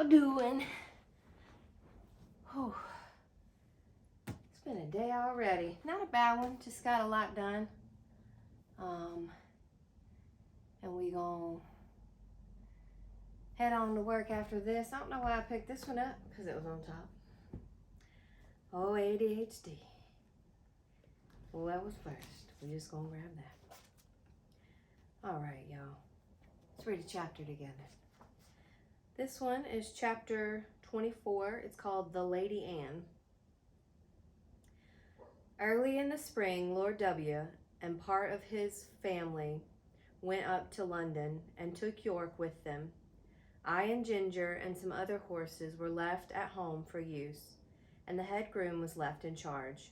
y'all doing? Oh, it's been a day already. Not a bad one, just got a lot done. And we gonna head on to work after this. I don't know why I picked this one up, because it was on top. Oh, ADHD. Well, that was first. We're just gonna grab that. All right, y'all. Let's read a chapter together. This one is chapter 24. It's called The Lady Anne. Early in the spring, Lord W. and part of his family went up to London and took York with them. I and Ginger and some other horses were left at home for use, and the head groom was left in charge.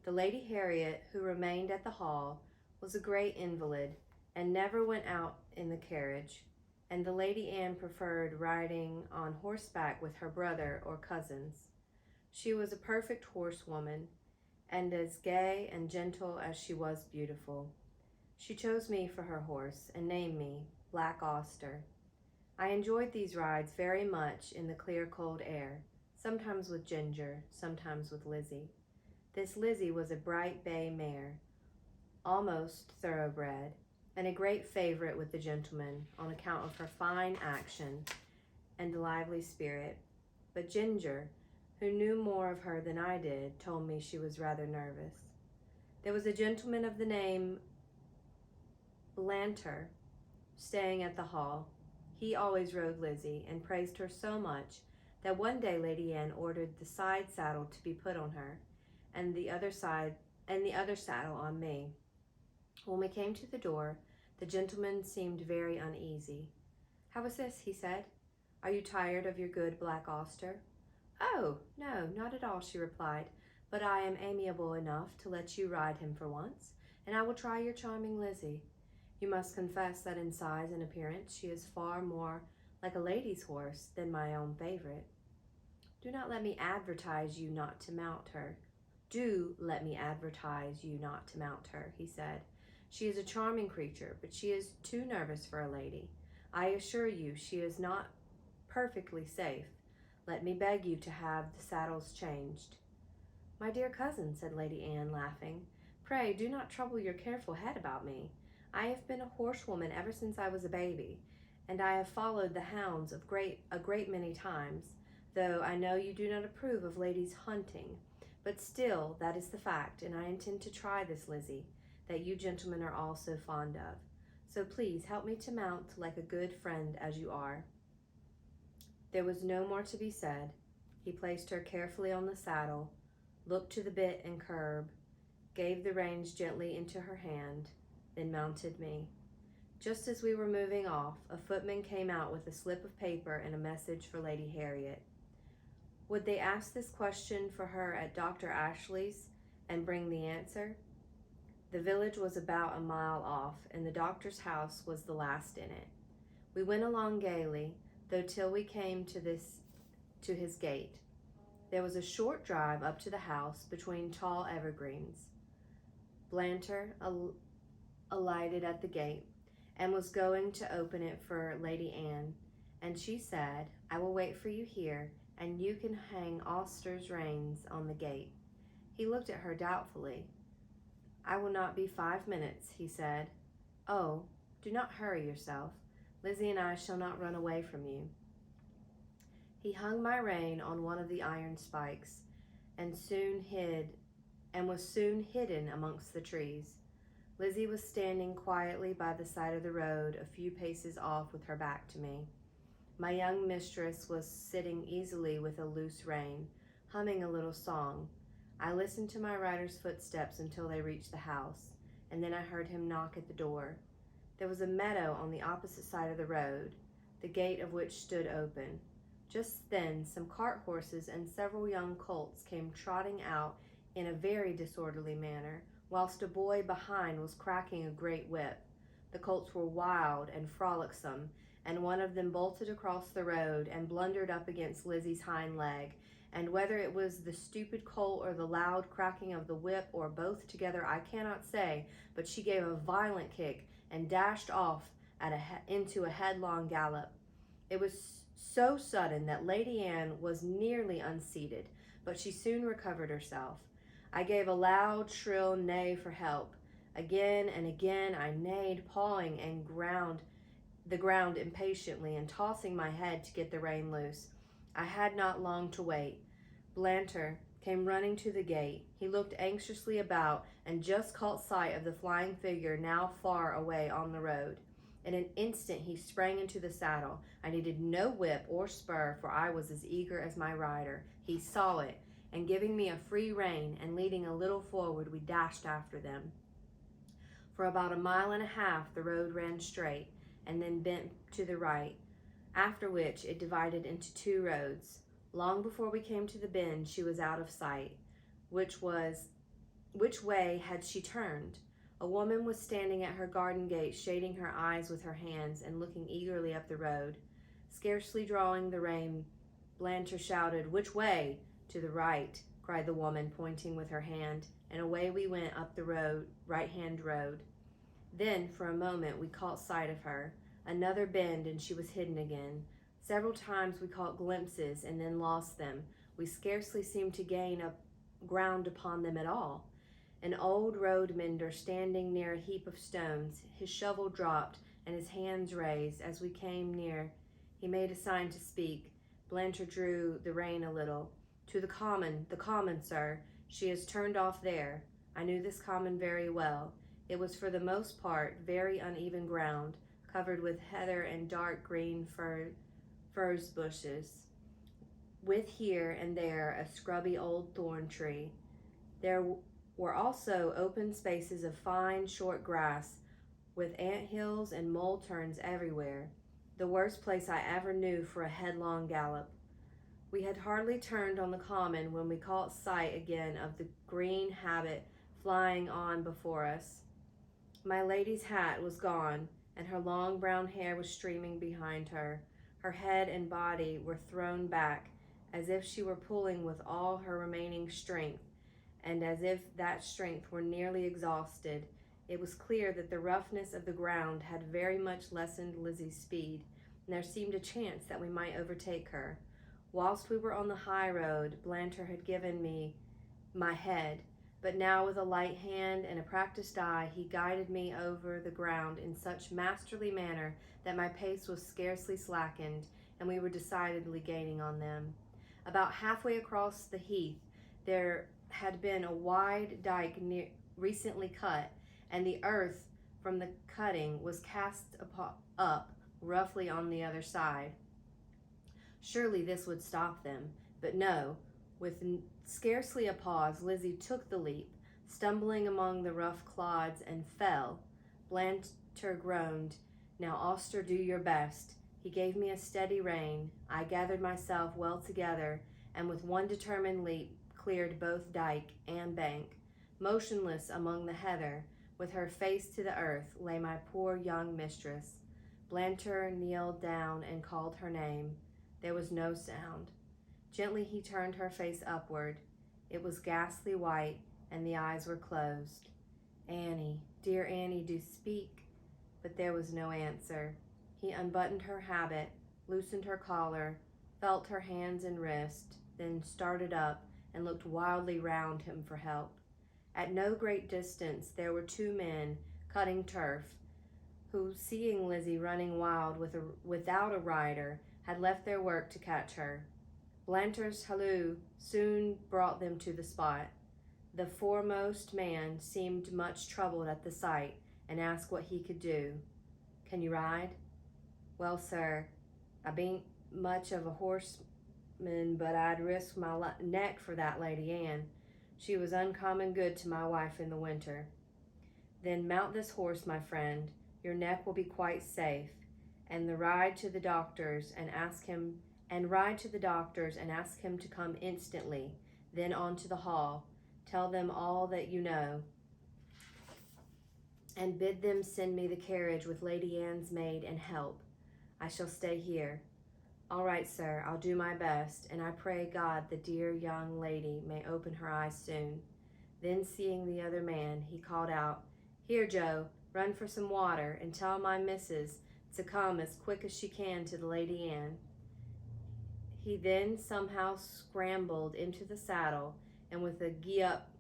The Lady Harriet, who remained at the hall, was a great invalid and never went out in the carriage, and the Lady Anne preferred riding on horseback with her brother or cousins. She was a perfect horsewoman, and as gay and gentle as she was beautiful. She chose me for her horse and named me Black Auster. I enjoyed these rides very much in the clear, cold air, sometimes with Ginger, sometimes with Lizzie. This Lizzie was a bright bay mare, almost thoroughbred, and a great favorite with the gentlemen on account of her fine action and lively spirit. But Ginger, who knew more of her than I did, told me she was rather nervous. There was a gentleman of the name Blanter staying at the hall. He always rode Lizzie and praised her so much that one day Lady Anne ordered the side saddle to be put on her and the other saddle on me. When we came to the door, the gentleman seemed very uneasy. "How is this?" he said. "Are you tired of your good Black Auster?" "Oh, no, not at all," she replied, "but I am amiable enough to let you ride him for once, and I will try your charming Lizzie. You must confess that in size and appearance she is far more like a lady's horse than my own favorite. Do not let me advertise you not to mount her. Do let me advertise you not to mount her," he said. "She is a charming creature, but she is too nervous for a lady. I assure you she is not perfectly safe. Let me beg you to have the saddles changed." "My dear cousin," said Lady Anne, laughing, "pray do not trouble your careful head about me. I have been a horsewoman ever since I was a baby, and I have followed the hounds a great many times, though I know you do not approve of ladies hunting. But still, that is the fact, and I intend to try this Lizzie, that you gentlemen are all so fond of. So please help me to mount like a good friend as you are." There was no more to be said. He placed her carefully on the saddle, looked to the bit and curb, gave the reins gently into her hand, then mounted me. Just as we were moving off, a footman came out with a slip of paper and a message for Lady Harriet. Would they ask this question for her at Dr. Ashley's and bring the answer? The village was about a mile off, and the doctor's house was the last in it. We went along gaily, though till we came to his gate. There was a short drive up to the house between tall evergreens. Blanter alighted at the gate and was going to open it for Lady Anne, and she said, "I will wait for you here, and you can hang Auster's reins on the gate." He looked at her doubtfully. "I will not be 5 minutes," he said. "Oh, do not hurry yourself. Lizzie and I shall not run away from you." He hung my rein on one of the iron spikes and was soon hidden amongst the trees. Lizzie was standing quietly by the side of the road a few paces off with her back to me. My young mistress was sitting easily with a loose rein, humming a little song. I listened to my rider's footsteps until they reached the house, and then I heard him knock at the door. There was a meadow on the opposite side of the road, the gate of which stood open. Just then some cart horses and several young colts came trotting out in a very disorderly manner, whilst a boy behind was cracking a great whip. The colts were wild and frolicsome, and one of them bolted across the road and blundered up against Lizzie's hind leg, and whether it was the stupid colt or the loud cracking of the whip, or both together, I cannot say, but she gave a violent kick and dashed off into a headlong gallop. It was so sudden that Lady Anne was nearly unseated, but she soon recovered herself. I gave a loud, shrill neigh for help. Again and again I neighed, pawing and the ground impatiently and tossing my head to get the rein loose. I had not long to wait. Blantyre came running to the gate. He looked anxiously about and just caught sight of the flying figure now far away on the road. In an instant he sprang into the saddle. I needed no whip or spur, for I was as eager as my rider. He saw it, and giving me a free rein and leading a little forward, we dashed after them. For about a mile and a half the road ran straight, and then bent to the right, after which it divided into two roads. Long before we came to the bend, she was out of sight. Which way had she turned? A woman was standing at her garden gate, shading her eyes with her hands and looking eagerly up the road. Scarcely drawing the rein, Blantyre shouted, "Which way?" "To the right," cried the woman, pointing with her hand, and away we went up the right-hand road. Then, for a moment, we caught sight of her. Another bend, and she was hidden again. Several times we caught glimpses and then lost them. We scarcely seemed to gain ground upon them at all. An old road mender standing near a heap of stones, his shovel dropped and his hands raised. As we came near, he made a sign to speak. Blantyre drew the rein a little. "To the common, sir. She has turned off there." I knew this common very well. It was for the most part very uneven ground, covered with heather and dark green furze bushes, with here and there a scrubby old thorn tree. There were also open spaces of fine, short grass, with ant hills and mole turns everywhere, the worst place I ever knew for a headlong gallop. We had hardly turned on the common when we caught sight again of the green habit flying on before us. My lady's hat was gone, and her long brown hair was streaming behind her. Her head and body were thrown back, as if she were pulling with all her remaining strength, and as if that strength were nearly exhausted. It was clear that the roughness of the ground had very much lessened Lizzie's speed, and there seemed a chance that we might overtake her. Whilst we were on the high road, Blantyre had given me my head, but now with a light hand and a practiced eye he guided me over the ground in such masterly manner that my pace was scarcely slackened, and we were decidedly gaining on them. About halfway across the heath there had been a wide dike recently cut, and the earth from the cutting was cast up roughly on the other side. Surely this would stop them, but no. With scarcely a pause, Lizzie took the leap, stumbling among the rough clods, and fell. Blantyre groaned, "Now, Auster, do your best." He gave me a steady rein. I gathered myself well together, and with one determined leap cleared both dike and bank. Motionless among the heather, with her face to the earth, lay my poor young mistress. Blantyre kneeled down and called her name. There was no sound. Gently he turned her face upward. It was ghastly white, and the eyes were closed. "Annie, dear Annie, do speak." But there was no answer. He unbuttoned her habit, loosened her collar, felt her hands and wrist, then started up and looked wildly round him for help. At no great distance there were two men cutting turf, who, seeing Lizzie running wild without a rider, had left their work to catch her. Blantyre's halloo soon brought them to the spot. The foremost man seemed much troubled at the sight, and asked what he could do. "Can you ride?" "Well, sir, I bean't much of a horseman, but I'd risk my neck for that Lady Anne. She was uncommon good to my wife in the winter." "Then mount this horse, my friend. Your neck will be quite safe, and ride to the doctor's and ask him to come instantly. Then on to the hall. Tell them all that you know, and bid them send me the carriage with Lady Anne's maid and help. I shall stay here." "All right, sir, I'll do my best, and I pray God the dear young lady may open her eyes soon." Then, seeing the other man, he called out, "Here, Joe, run for some water, and tell my missus to come as quick as she can to the Lady Anne." He then somehow scrambled into the saddle, and with a gee up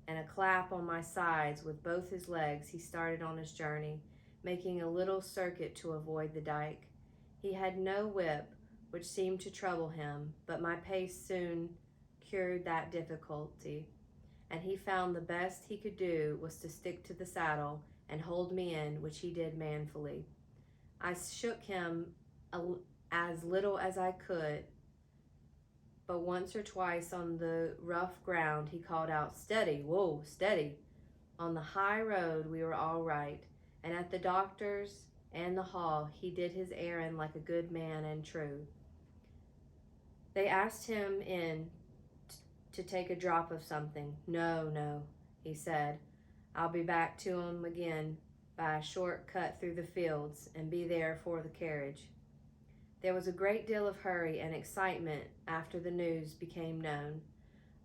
and a clap on my sides with both his legs, he started on his journey, making a little circuit to avoid the dike. He had no whip, which seemed to trouble him, but my pace soon cured that difficulty, and he found the best he could do was to stick to the saddle and hold me in, which he did manfully. I shook him as little as I could, but once or twice on the rough ground he called out, "Steady, whoa, steady." On the high road we were all right, and at the doctor's and the hall he did his errand like a good man and true. They asked him in to take a drop of something. No, he said. I'll be back to 'em again by a short cut through the fields and be there for the carriage. There was a great deal of hurry and excitement after the news became known.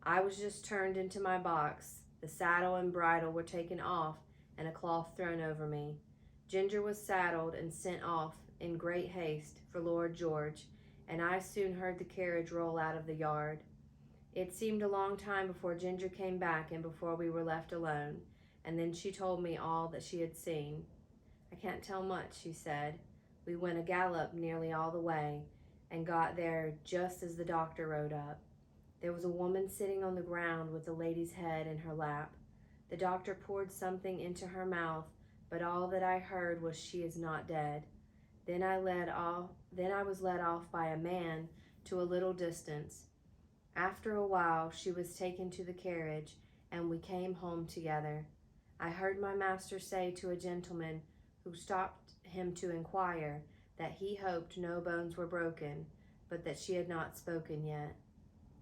I was just turned into my box, the saddle and bridle were taken off, and a cloth thrown over me. Ginger was saddled and sent off in great haste for Lord George, and I soon heard the carriage roll out of the yard. It seemed a long time before Ginger came back and before we were left alone, and then she told me all that she had seen. I can't tell much, she said. We went a gallop nearly all the way, and got there just as the doctor rode up. There was a woman sitting on the ground with the lady's head in her lap. The doctor poured something into her mouth, but all that I heard was, "She is not dead." Then I was led off by a man to a little distance. After a while she was taken to the carriage, and we came home together. I heard my master say to a gentleman who stopped him to inquire that he hoped no bones were broken, but that she had not spoken yet.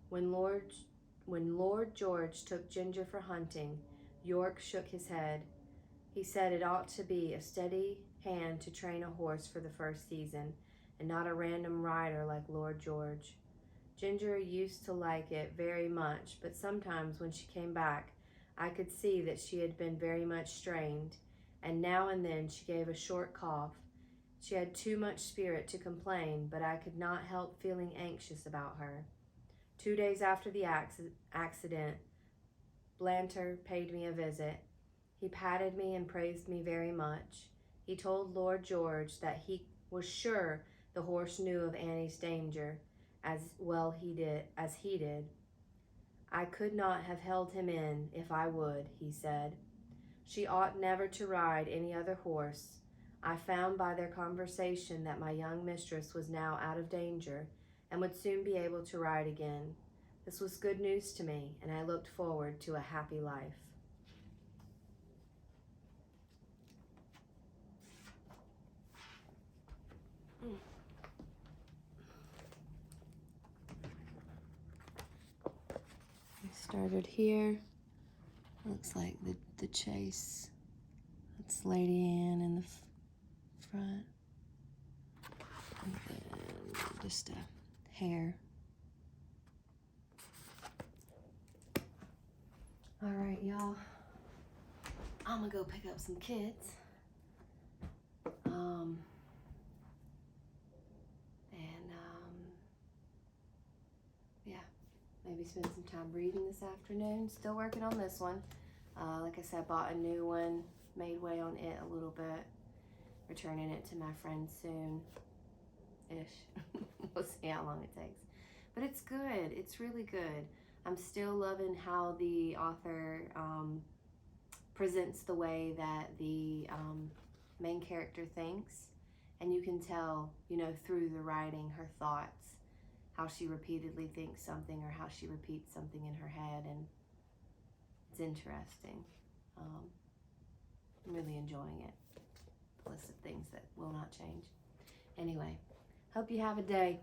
When Lord George took Ginger for hunting, York shook his head. He said it ought to be a steady hand to train a horse for the first season, and not a random rider like Lord George. Ginger used to like it very much, but sometimes when she came back, I could see that she had been very much strained, and now and then she gave a short cough. She had too much spirit to complain, but I could not help feeling anxious about her. 2 days after the accident, Blanter paid me a visit. He patted me and praised me very much. He told Lord George that he was sure the horse knew of Annie's danger as well as he did. I could not have held him in if I would, he said. She ought never to ride any other horse. I found by their conversation that my young mistress was now out of danger and would soon be able to ride again. This was good news to me, and I looked forward to a happy life. I started here. Looks like the chase. That's Lady Anne in the front. And then just a hare. All right, y'all. I'm gonna go pick up some kids. Yeah, maybe spend some time reading this afternoon. Still working on this one. Like I said, I bought a new one, made way on it a little bit. Returning it to my friend soon-ish. We'll see how long it takes. But it's good. It's really good. I'm still loving how the author presents the way that the main character thinks. And you can tell, through the writing, her thoughts, how she repeatedly thinks something or how she repeats something in her head. And it's interesting. I'm really enjoying it. The list of things that will not change. Anyway, hope you have a day.